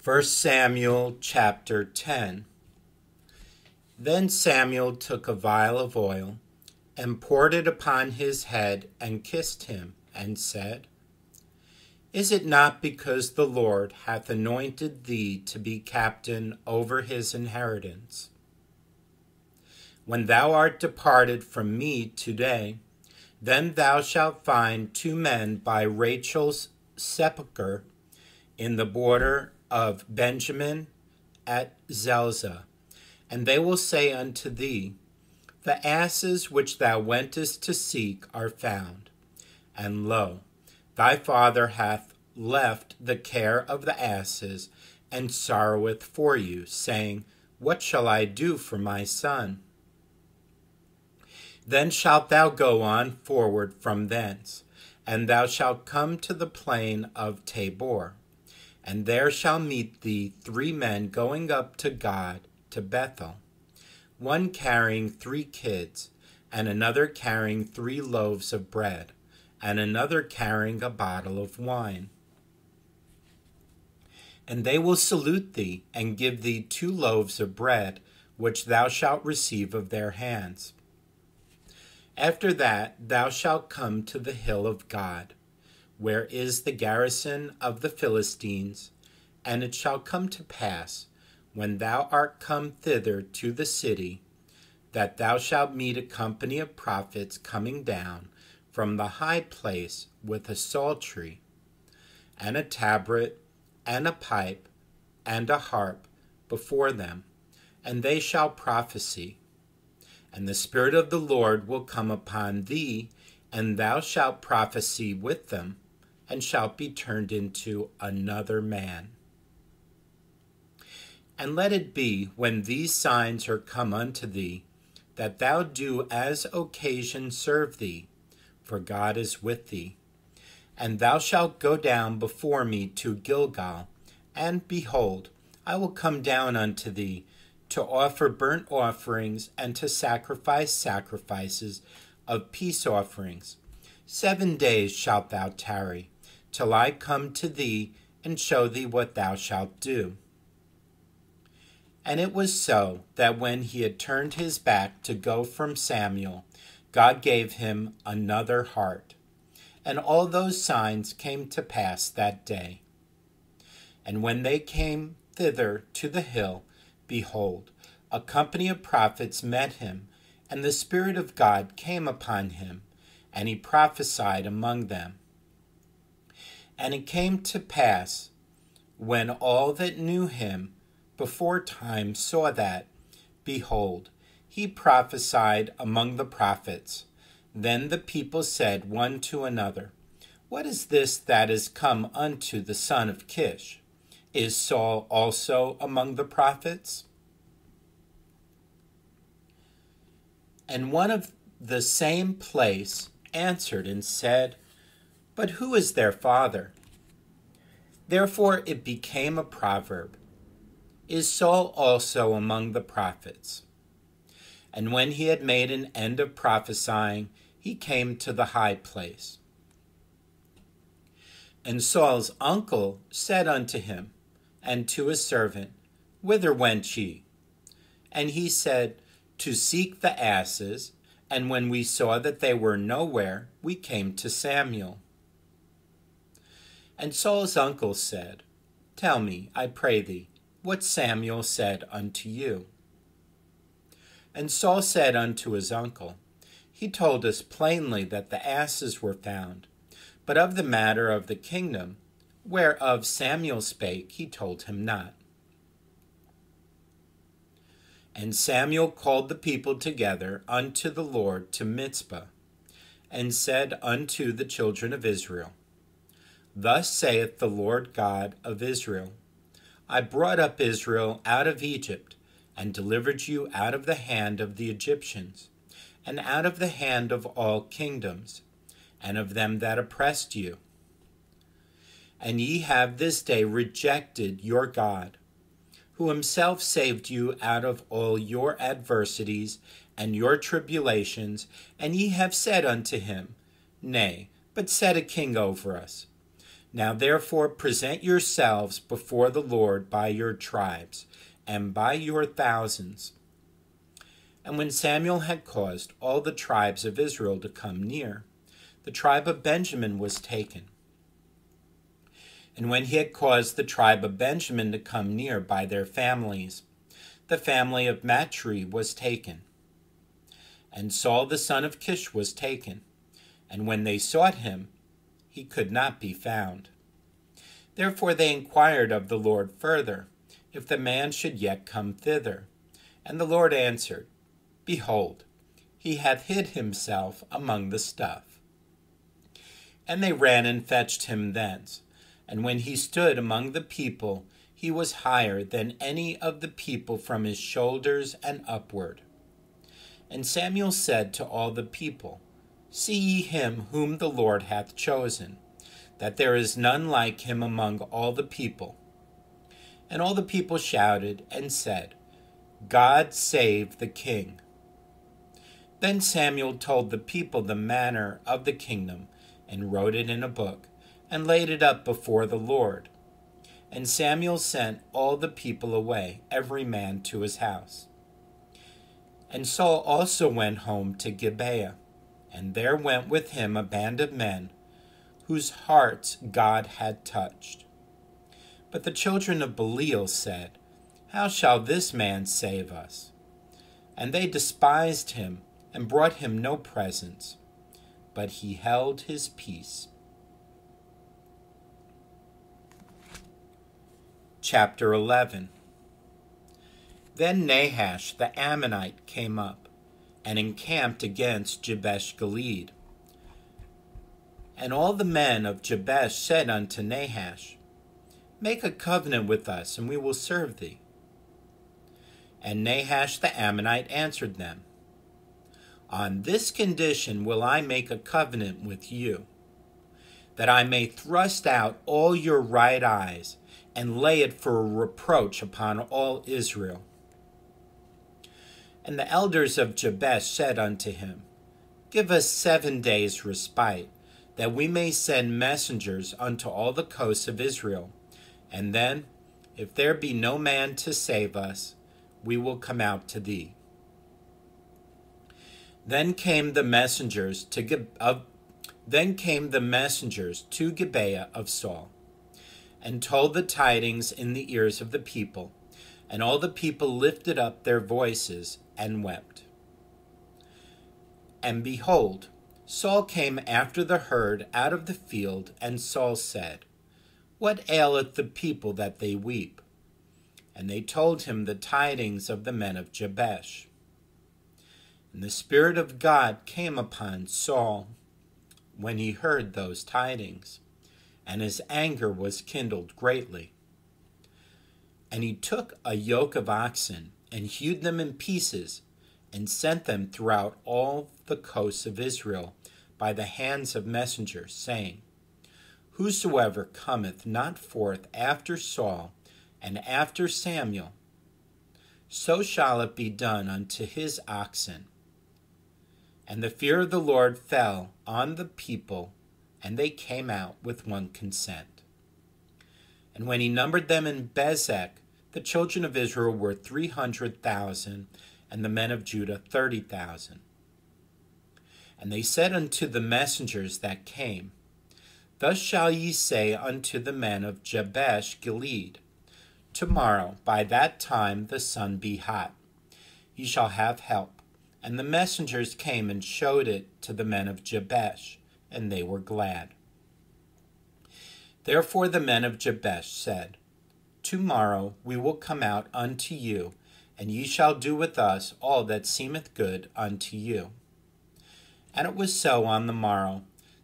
1 Samuel chapter 10. Then Samuel took a vial of oil and poured it upon his head and kissed him and said, Is it not because the Lord hath anointed thee to be captain over his inheritance? When thou art departed from me today, then thou shalt find 2 men by Rachel's sepulchre in the border of Benjamin at Zelzah. And they will say unto thee, The asses which thou wentest to seek are found. And lo, thy father hath left the care of the asses, and sorroweth for you, saying, What shall I do for my son? Then shalt thou go on forward from thence, and thou shalt come to the plain of Tabor. And there shall meet thee 3 men going up to God to Bethel, one carrying 3 kids, and another carrying 3 loaves of bread, and another carrying a bottle of wine. And they will salute thee, and give thee 2 loaves of bread, which thou shalt receive of their hands. After that thou shalt come to the hill of God, where is the garrison of the Philistines, and it shall come to pass, when thou art come thither to the city, that thou shalt meet a company of prophets coming down from the high place with a psaltery, and a tabret, and a pipe, and a harp before them, and they shall prophesy. And the Spirit of the Lord will come upon thee, and thou shalt prophesy with them, and shalt be turned into another man. And let it be, when these signs are come unto thee, that thou do as occasion serve thee, for God is with thee. And thou shalt go down before me to Gilgal, and behold, I will come down unto thee, to offer burnt offerings, and to sacrifice sacrifices of peace offerings. 7 days shalt thou tarry, till I come to thee, and show thee what thou shalt do. And it was so, that when he had turned his back to go from Samuel, God gave him another heart. And all those signs came to pass that day. And when they came thither to the hill, behold, a company of prophets met him, and the Spirit of God came upon him, and he prophesied among them. And it came to pass, when all that knew him before time saw that, behold, he prophesied among the prophets. Then the people said one to another, What is this that is come unto the son of Kish? Is Saul also among the prophets? And one of the same place answered and said, But who is their father? Therefore it became a proverb, Is Saul also among the prophets? And when he had made an end of prophesying, he came to the high place. And Saul's uncle said unto him, and to his servant, Whither went ye? And he said, To seek the asses, and when we saw that they were nowhere, we came to Samuel. And Saul's uncle said, Tell me, I pray thee, what Samuel said unto you. And Saul said unto his uncle, He told us plainly that the asses were found, but of the matter of the kingdom, whereof Samuel spake, he told him not. And Samuel called the people together unto the Lord to Mizpah, and said unto the children of Israel, Thus saith the Lord God of Israel, I brought up Israel out of Egypt, and delivered you out of the hand of the Egyptians, and out of the hand of all kingdoms, and of them that oppressed you. And ye have this day rejected your God, who himself saved you out of all your adversities and your tribulations, and ye have said unto him, Nay, but set a king over us. Now therefore present yourselves before the Lord by your tribes, and by your thousands. And when Samuel had caused all the tribes of Israel to come near, the tribe of Benjamin was taken. And when he had caused the tribe of Benjamin to come near by their families, the family of Matri was taken. And Saul the son of Kish was taken, and when they sought him, he could not be found. Therefore they inquired of the Lord further, if the man should yet come thither. And the Lord answered, Behold, he hath hid himself among the stuff. And they ran and fetched him thence. And when he stood among the people, he was higher than any of the people from his shoulders and upward. And Samuel said to all the people, See ye him whom the Lord hath chosen, that there is none like him among all the people. And all the people shouted and said, God save the king. Then Samuel told the people the manner of the kingdom, and wrote it in a book, and laid it up before the Lord. And Samuel sent all the people away, every man to his house. And Saul also went home to Gibeah, and there went with him a band of men, whose hearts God had touched. But the children of Belial said, How shall this man save us? And they despised him, and brought him no presents, but he held his peace. Chapter 11. Then Nahash the Ammonite came up, and encamped against Jabesh Gilead. And all the men of Jabesh said unto Nahash, Make a covenant with us, and we will serve thee. And Nahash the Ammonite answered them, On this condition will I make a covenant with you, that I may thrust out all your right eyes, and lay it for a reproach upon all Israel. And the elders of Jabesh said unto him, Give us 7 days' respite, that we may send messengers unto all the coasts of Israel. And then, if there be no man to save us, we will come out to thee. Then came the messengers to Gibeah of Saul, and told the tidings in the ears of the people, and all the people lifted up their voices and wept. And behold, Saul came after the herd out of the field, and Saul said, What aileth the people that they weep? And they told him the tidings of the men of Jabesh. And the Spirit of God came upon Saul when he heard those tidings, and his anger was kindled greatly. And he took a yoke of oxen, and hewed them in pieces, and sent them throughout all the coasts of Israel by the hands of messengers, saying, Whosoever cometh not forth after Saul and after Samuel, so shall it be done unto his oxen. And the fear of the Lord fell on the people, and they came out with one consent. And when he numbered them in Bezek, the children of Israel were 300,000, and the men of Judah 30,000. And they said unto the messengers that came, Thus shall ye say unto the men of Jabesh Gilead, Tomorrow by that time the sun be hot, ye shall have help. And the messengers came and showed it to the men of Jabesh, and they were glad. Therefore the men of Jabesh said, Tomorrow we will come out unto you, and ye shall do with us all that seemeth good unto you. And it was so on the morrow,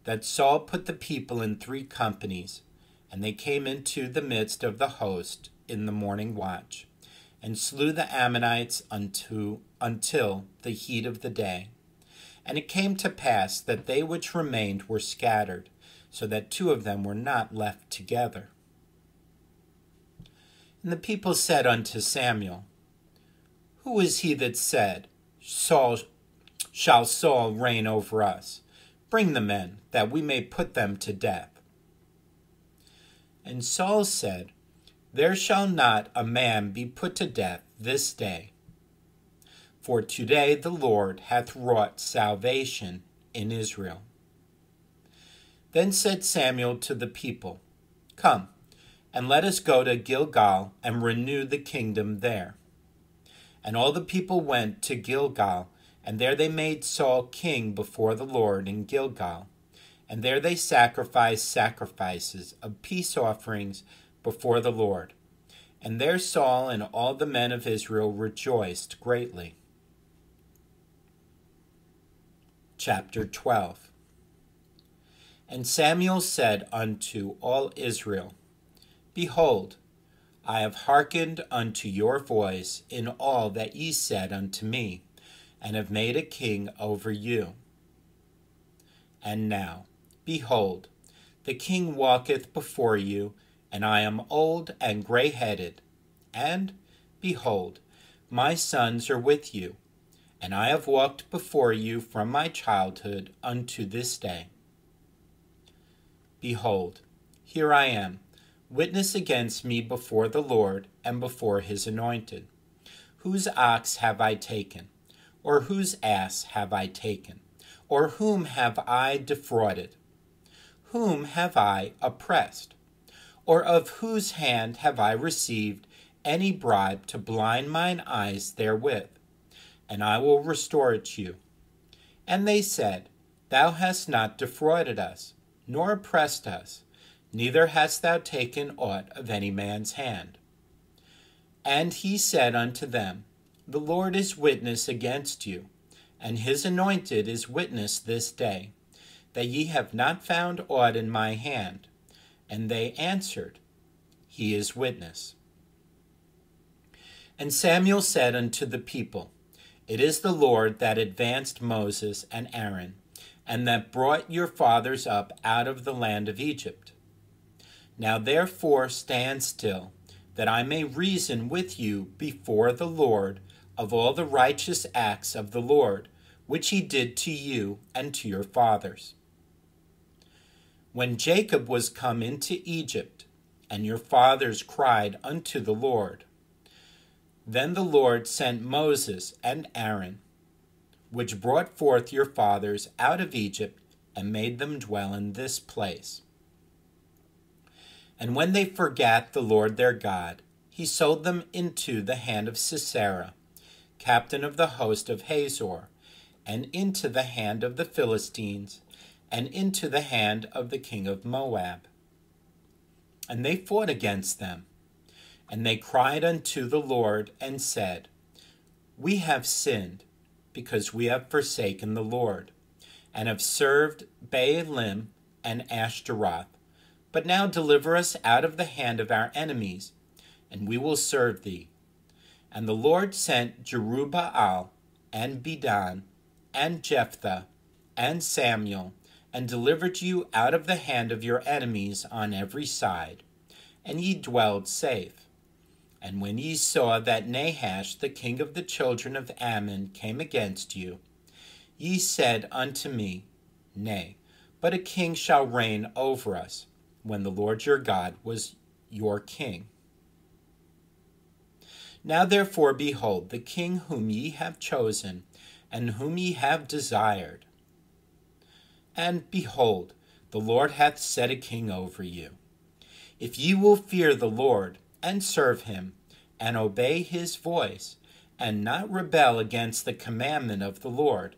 that Saul put the people in 3 companies, and they came into the midst of the host in the morning watch, and slew the Ammonites until the heat of the day. And it came to pass that they which remained were scattered, so that 2 of them were not left together. And the people said unto Samuel, Who is he that said, Shall Saul reign over us? Bring the men, that we may put them to death. And Saul said, There shall not a man be put to death this day. For today the Lord hath wrought salvation in Israel. Then said Samuel to the people, Come, and let us go to Gilgal and renew the kingdom there. And all the people went to Gilgal, and there they made Saul king before the Lord in Gilgal. And there they sacrificed sacrifices of peace offerings before the Lord. And there Saul and all the men of Israel rejoiced greatly. Chapter 12. And Samuel said unto all Israel, Behold, I have hearkened unto your voice in all that ye said unto me, and have made a king over you. And now, behold, the king walketh before you, and I am old and gray-headed. And, behold, my sons are with you, and I have walked before you from my childhood unto this day. Behold, here I am, witness against me before the Lord and before his anointed. Whose ox have I taken? Or whose ass have I taken? Or whom have I defrauded? Whom have I oppressed? Or of whose hand have I received any bribe to blind mine eyes therewith? And I will restore it to you. And they said, Thou hast not defrauded us, nor oppressed us, neither hast thou taken aught of any man's hand. And he said unto them, The Lord is witness against you, and his anointed is witness this day, that ye have not found aught in my hand. And they answered, He is witness. And Samuel said unto the people, It is the Lord that advanced Moses and Aaron, and that brought your fathers up out of the land of Egypt. Now therefore stand still, that I may reason with you before the Lord of all the righteous acts of the Lord, which he did to you and to your fathers. When Jacob was come into Egypt, and your fathers cried unto the Lord, then the Lord sent Moses and Aaron, which brought forth your fathers out of Egypt, and made them dwell in this place. And when they forgat the Lord their God, he sold them into the hand of Sisera, captain of the host of Hazor, and into the hand of the Philistines, and into the hand of the king of Moab. And they fought against them. And they cried unto the Lord, and said, We have sinned, because we have forsaken the Lord, and have served Baalim and Ashtaroth. But now deliver us out of the hand of our enemies, and we will serve thee. And the Lord sent Jerubbaal, and Bedan, and Jephthah, and Samuel, and delivered you out of the hand of your enemies on every side, and ye dwelled safe. And when ye saw that Nahash, the king of the children of Ammon, came against you, ye said unto me, Nay, but a king shall reign over us, when the Lord your God was your king. Now therefore, behold, the king whom ye have chosen, and whom ye have desired. And behold, the Lord hath set a king over you. If ye will fear the Lord, and serve him, and obey his voice, and not rebel against the commandment of the Lord,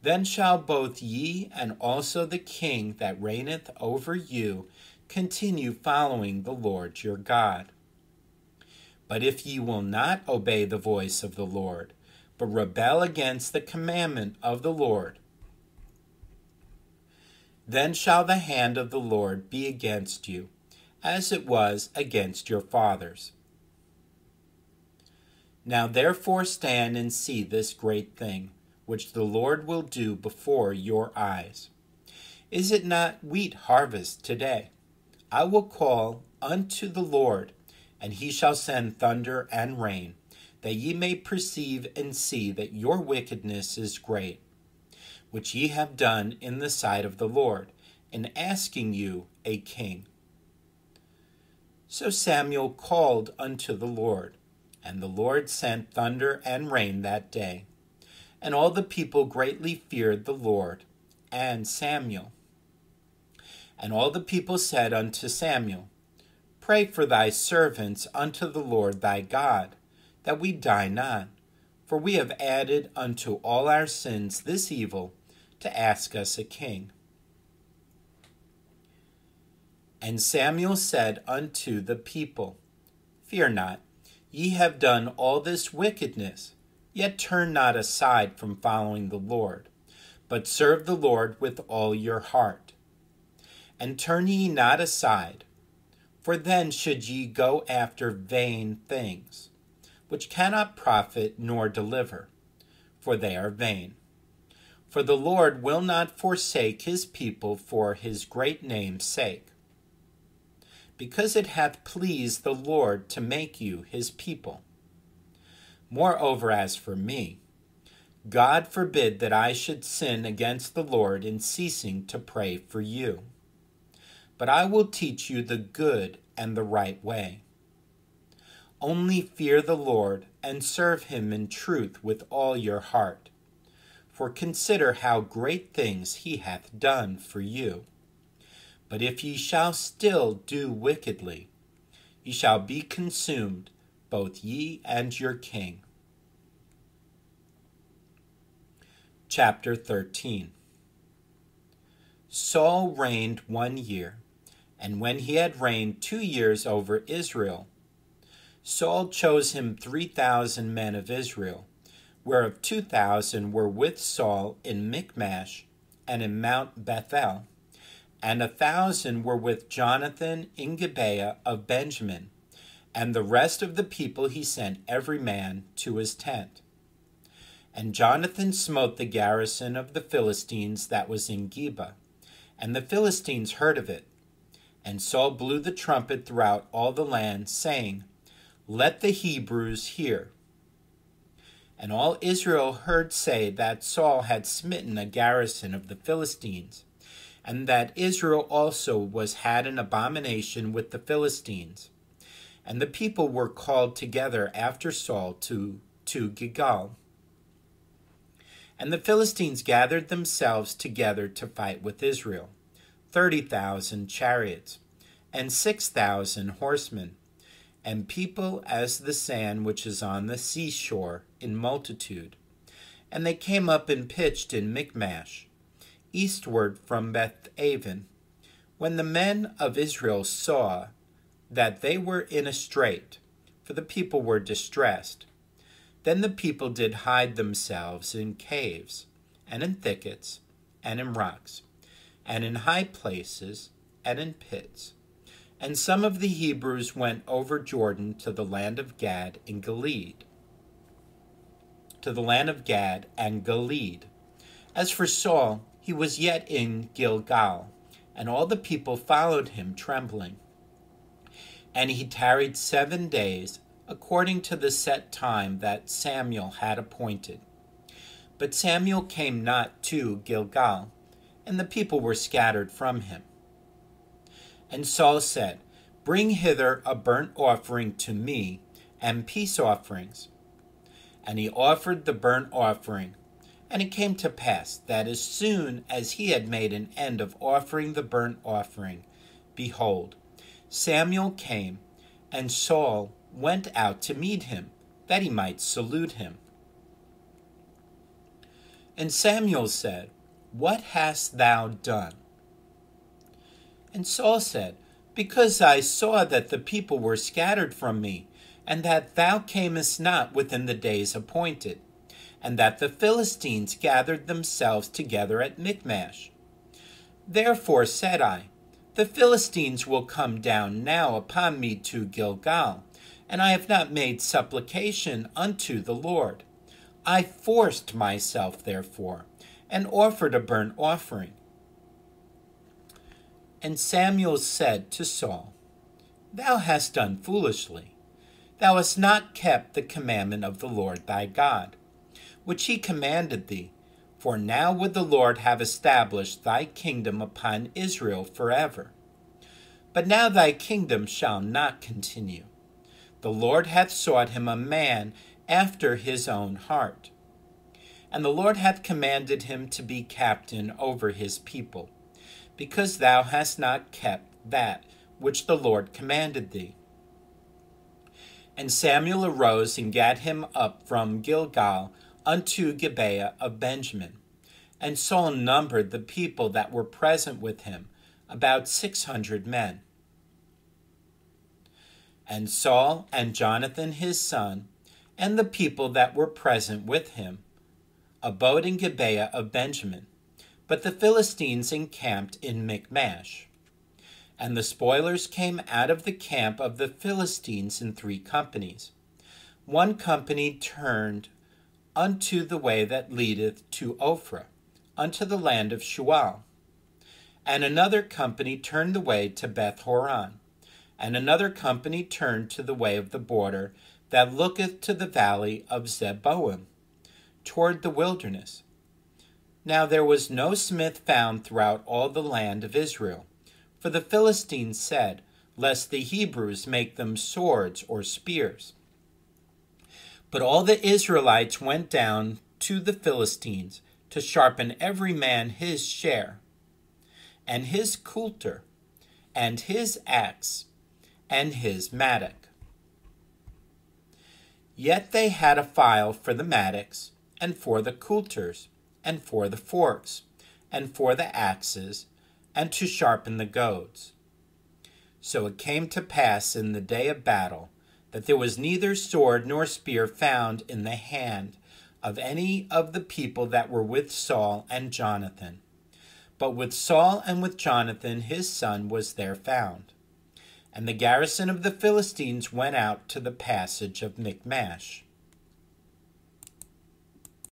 then shall both ye and also the king that reigneth over you continue following the Lord your God. But if ye will not obey the voice of the Lord, but rebel against the commandment of the Lord, then shall the hand of the Lord be against you, as it was against your fathers. Now therefore stand and see this great thing, which the Lord will do before your eyes. Is it not wheat harvest today? I will call unto the Lord, and he shall send thunder and rain, that ye may perceive and see that your wickedness is great, which ye have done in the sight of the Lord, in asking you a king. So Samuel called unto the Lord, and the Lord sent thunder and rain that day. And all the people greatly feared the Lord and Samuel. And all the people said unto Samuel, Pray for thy servants unto the Lord thy God, that we die not. For we have added unto all our sins this evil, to ask us a king. And Samuel said unto the people, Fear not, ye have done all this wickedness, yet turn not aside from following the Lord, but serve the Lord with all your heart. And turn ye not aside, for then should ye go after vain things, which cannot profit nor deliver, for they are vain. For the Lord will not forsake his people for his great name's sake, because it hath pleased the Lord to make you his people. Moreover, as for me, God forbid that I should sin against the Lord in ceasing to pray for you. But I will teach you the good and the right way. Only fear the Lord, and serve him in truth with all your heart. For consider how great things he hath done for you. But if ye shall still do wickedly, ye shall be consumed, both ye and your king. Chapter 13. Saul reigned 1 year, and when he had reigned 2 years over Israel, Saul chose him 3,000 men of Israel, whereof 2,000 were with Saul in Michmash and in Mount Bethel, and 1,000 were with Jonathan in Gibeah of Benjamin, and the rest of the people he sent every man to his tent. And Jonathan smote the garrison of the Philistines that was in Geba, and the Philistines heard of it. And Saul blew the trumpet throughout all the land, saying, Let the Hebrews hear. And all Israel heard say that Saul had smitten a garrison of the Philistines, and that Israel also was had an abomination with the Philistines. And the people were called together after Saul to Gilgal. And the Philistines gathered themselves together to fight with Israel, 30,000 chariots, and 6,000 horsemen, and people as the sand which is on the seashore in multitude. And they came up and pitched in Michmash, eastward from Beth-aven. When the men of Israel saw that they were in a strait, for the people were distressed, then the people did hide themselves in caves, and in thickets, and in rocks, and in high places, and in pits. And some of the Hebrews went over Jordan to the land of Gad and Gilead. As for Saul, he was yet in Gilgal, and all the people followed him trembling. And he tarried 7 days, according to the set time that Samuel had appointed. But Samuel came not to Gilgal, and the people were scattered from him. And Saul said, Bring hither a burnt offering to me, and peace offerings. And he offered the burnt offering. And it came to pass that as soon as he had made an end of offering the burnt offering, behold, Samuel came, and Saul went out to meet him, that he might salute him. And Samuel said, What hast thou done? And Saul said, Because I saw that the people were scattered from me, and that thou camest not within the days appointed, and that the Philistines gathered themselves together at Michmash. Therefore said I, The Philistines will come down now upon me to Gilgal, and I have not made supplication unto the Lord. I forced myself, therefore, and offered a burnt offering. And Samuel said to Saul, Thou hast done foolishly. Thou hast not kept the commandment of the Lord thy God, which he commanded thee, for now would the Lord have established thy kingdom upon Israel forever. But now thy kingdom shall not continue. The Lord hath sought him a man after his own heart. And the Lord hath commanded him to be captain over his people, because thou hast not kept that which the Lord commanded thee. And Samuel arose and gat him up from Gilgal unto Gibeah of Benjamin. And Saul numbered the people that were present with him, about 600 men. And Saul and Jonathan his son, and the people that were present with him, abode in Gibeah of Benjamin, but the Philistines encamped in Michmash. And the spoilers came out of the camp of the Philistines in 3 companies. One company turned unto the way that leadeth to Ophrah, unto the land of Shual. And another company turned the way to Beth-horon. And another company turned to the way of the border that looketh to the valley of Zeboim, toward the wilderness. Now there was no smith found throughout all the land of Israel. For the Philistines said, lest the Hebrews make them swords or spears. But all the Israelites went down to the Philistines to sharpen every man his share, and his coulter, and his axe, and his mattock. Yet they had a file for the mattocks, and for the coulters, and for the forks, and for the axes, and to sharpen the goads. So it came to pass in the day of battle, that there was neither sword nor spear found in the hand of any of the people that were with Saul and Jonathan. But with Saul and with Jonathan his son was there found. And the garrison of the Philistines went out to the passage of Michmash.